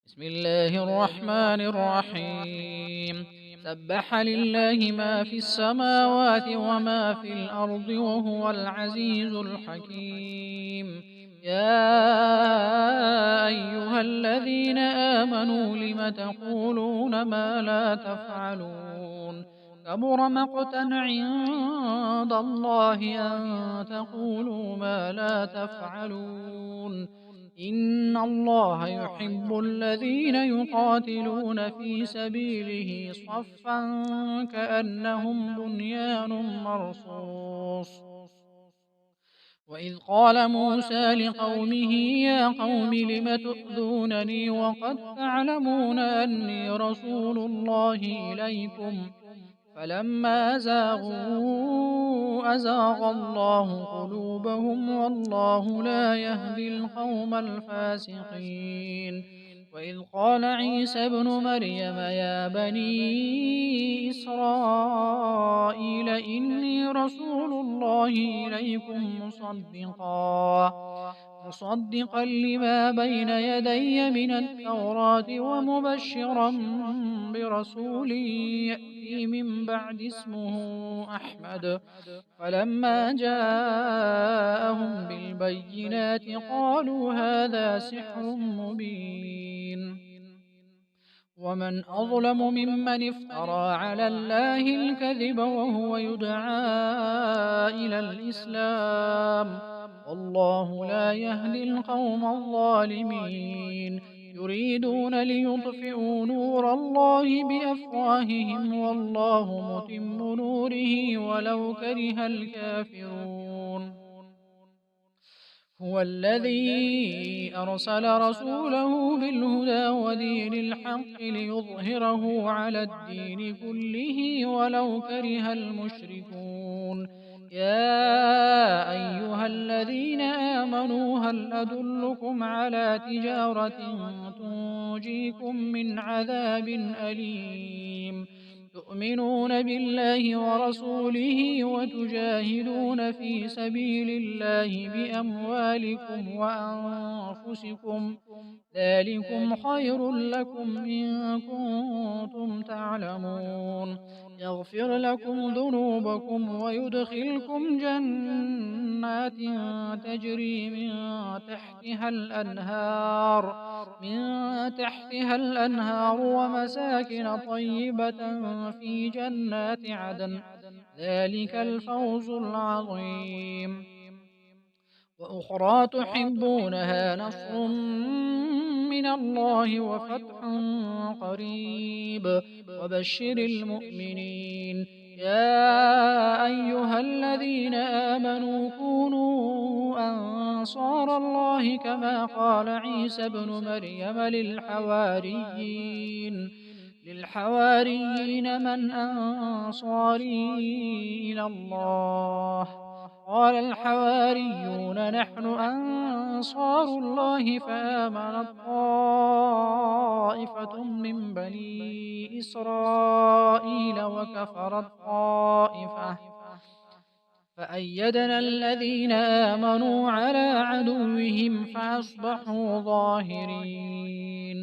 بسم الله الرحمن الرحيم. سبح لله ما في السماوات وما في الأرض وهو العزيز الحكيم. يا أيها الذين آمنوا لم تقولون ما لا تفعلون؟ كبر مقتا عند الله أن تقولوا ما لا تفعلون. إن الله يحب الذين يقاتلون في سبيله صفا كأنهم بنيان مرصوص. وإذ قال موسى لقومه يا قوم لم تؤذونني وقد تعلمون أني رسول الله إليكم فلما زاغوا أزاغ الله قلوبهم والله لا يهدي القوم الفاسقين. وإذ قال عيسى ابن مريم يا بني إسرائيل إني رسول الله إليكم مصدقا لما بين يدي من التوراة ومبشرا برسول يأتي من بعد اسمه أحمد. فلما جاءهم بالبينات قالوا هذا سحر مبين. ومن أظلم ممن افترى على الله الكذب وهو يدعى إلى الإسلام والله لا يهدي القوم الظالمين. يريدون ليطفئوا نور الله بأفواههم والله متم نوره ولو كره الكافرون. هو الذي أرسل رسوله بالهدى ودين الحق ليظهره على الدين كله ولو كره المشركون. يا أيها الذين آمنوا هل أدلكم على تجارة تنجيكم من عذاب أليم تؤمنون بالله ورسوله وتجاهدون في سبيل الله بأموالكم وأنفسكم ذلكم خير لكم إن كنتم تعلمون. يغفر لكم ذنوبكم ويدخلكم جنات تجري من تحتها الأنهار ومساكن طيبة في جنات عدن ذلك الفوز العظيم. وأخرى تحبونها نصر من الله وفتح قريب وبشر المؤمنين. يا أيها الذين آمنوا كونوا أنصار الله كما قال عيسى ابن مريم للحواريين من أنصاري إلى الله؟ قال الحواريون نحن أنصار الله فآمنت طائفة من بني إسرائيل وكفرت طائفة فأيدنا الذين آمنوا على عدوهم فأصبحوا ظاهرين.